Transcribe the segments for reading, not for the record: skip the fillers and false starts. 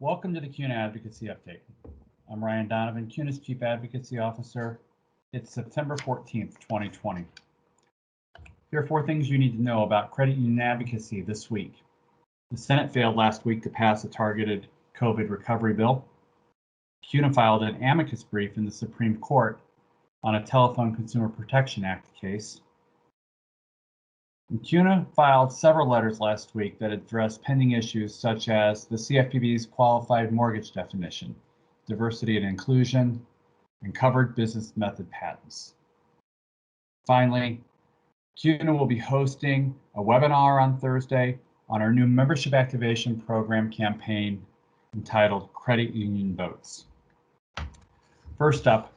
Welcome to the CUNA Advocacy Update. I'm Ryan Donovan, CUNA's Chief Advocacy Officer. It's September 14th, 2020. Here are 4 things you need to know about credit union advocacy this week. The Senate failed last week to pass a targeted COVID recovery bill. CUNA filed an amicus brief in the Supreme Court on a Telephone Consumer Protection Act case. And CUNA filed several letters last week that addressed pending issues such as the CFPB's qualified mortgage definition, diversity and inclusion, and covered business method patents. Finally, CUNA will be hosting a webinar on Thursday on our new membership activation program campaign entitled Credit Union Votes. First up,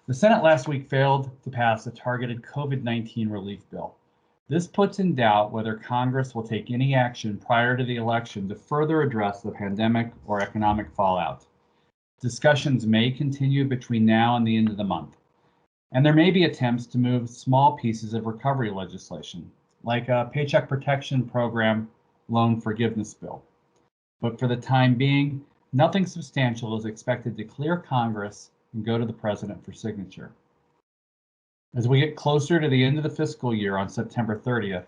the Senate last week failed to pass a targeted COVID-19 relief bill. This puts in doubt whether Congress will take any action prior to the election to further address the pandemic or economic fallout. Discussions may continue between now and the end of the month, and there may be attempts to move small pieces of recovery legislation, like a Paycheck Protection Program loan forgiveness bill. But for the time being, nothing substantial is expected to clear Congress and go to the president for signature. As we get closer to the end of the fiscal year on September 30th,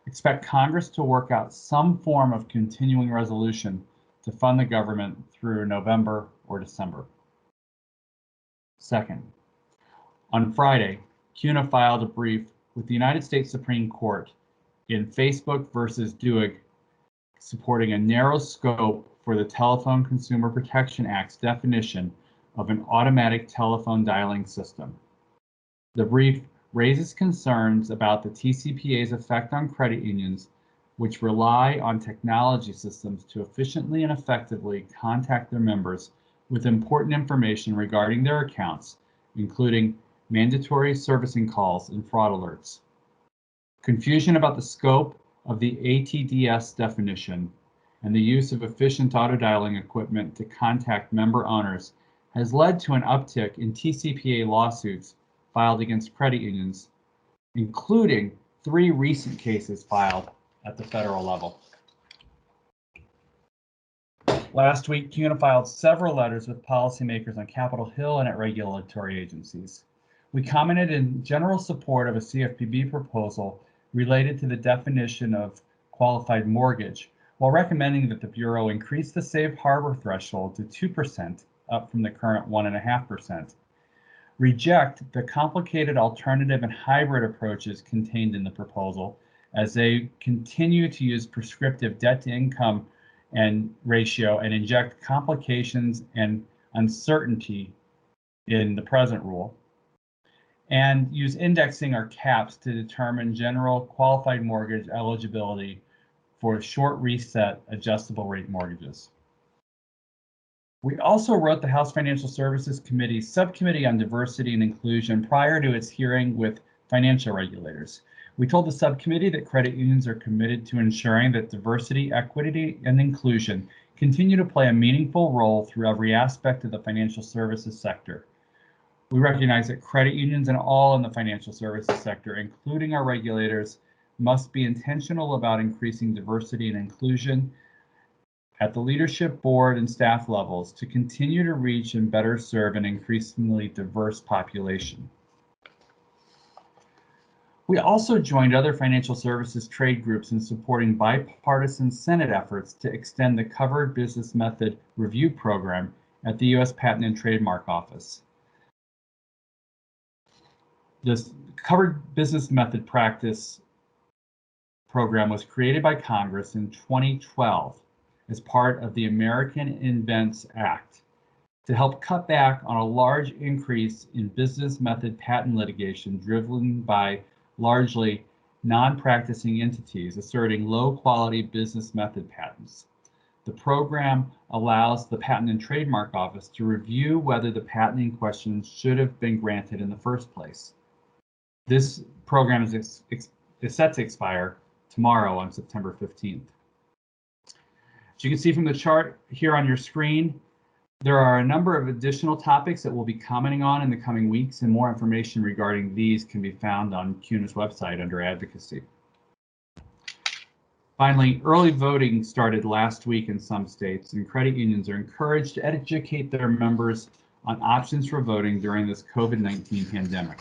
expect Congress to work out some form of continuing resolution to fund the government through November or December. Second, on Friday, CUNA filed a brief with the United States Supreme Court in Facebook versus Duig, supporting a narrow scope for the Telephone Consumer Protection Act's definition of an automatic telephone dialing system. The brief raises concerns about the TCPA's effect on credit unions, which rely on technology systems to efficiently and effectively contact their members with important information regarding their accounts, including mandatory servicing calls and fraud alerts. Confusion about the scope of the ATDS definition and the use of efficient auto dialing equipment to contact member owners has led to an uptick in TCPA lawsuits filed against credit unions, including 3 recent cases filed at the federal level. Last week, CUNA filed several letters with policymakers on Capitol Hill and at regulatory agencies. We commented in general support of a CFPB proposal related to the definition of qualified mortgage, while recommending that the Bureau increase the safe harbor threshold to 2%, up from the current 1.5%. Reject the complicated alternative and hybrid approaches contained in the proposal, as they continue to use prescriptive debt-to-income and ratio and inject complications and uncertainty in the present rule, and use indexing or caps to determine general qualified mortgage eligibility for short reset adjustable rate mortgages. We also wrote the House Financial Services Committee's Subcommittee on Diversity and Inclusion prior to its hearing with financial regulators. We told the subcommittee that credit unions are committed to ensuring that diversity, equity, and inclusion continue to play a meaningful role through every aspect of the financial services sector. We recognize that credit unions and all in the financial services sector, including our regulators, must be intentional about increasing diversity and inclusion at the leadership, board, and staff levels to continue to reach and better serve an increasingly diverse population. We also joined other financial services trade groups in supporting bipartisan Senate efforts to extend the Covered Business Method Review Program at the U.S. Patent and Trademark Office. This Covered Business Method Practice program was created by Congress in 2012 as part of the American Invents Act to help cut back on a large increase in business method patent litigation driven by largely non-practicing entities asserting low-quality business method patents. The program allows the Patent and Trademark Office to review whether the patent in question should have been granted in the first place. This program is set to expire tomorrow on September 15th. As you can see from the chart here on your screen, there are a number of additional topics that we'll be commenting on in the coming weeks, and more information regarding these can be found on CUNA's website under Advocacy. Finally, early voting started last week in some states, and credit unions are encouraged to educate their members on options for voting during this COVID-19 pandemic.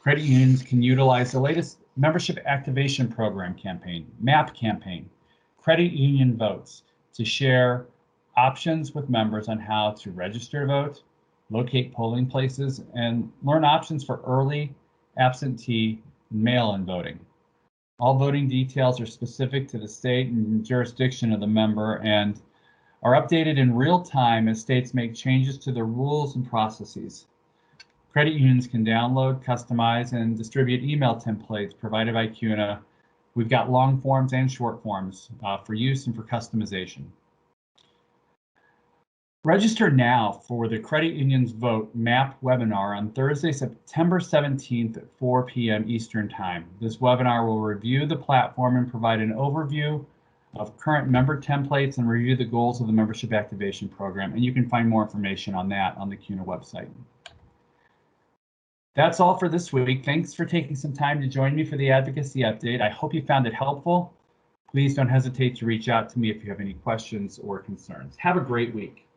Credit unions can utilize the latest membership activation program campaign, MAP campaign, Credit Union Votes, to share options with members on how to register to vote, locate polling places, and learn options for early, absentee, mail-in voting. All voting details are specific to the state and jurisdiction of the member and are updated in real time as states make changes to the rules and processes. Credit unions can download, customize, and distribute email templates provided by CUNA. We've got long forms and short forms for use and for customization. Register now for the Credit Unions Vote MAP webinar on Thursday, September 17th at 4 p.m. Eastern Time. This webinar will review the platform and provide an overview of current member templates and review the goals of the membership activation program. And you can find more information on that on the CUNA website. That's all for this week. Thanks for taking some time to join me for the advocacy update. I hope you found it helpful. Please don't hesitate to reach out to me if you have any questions or concerns. Have a great week.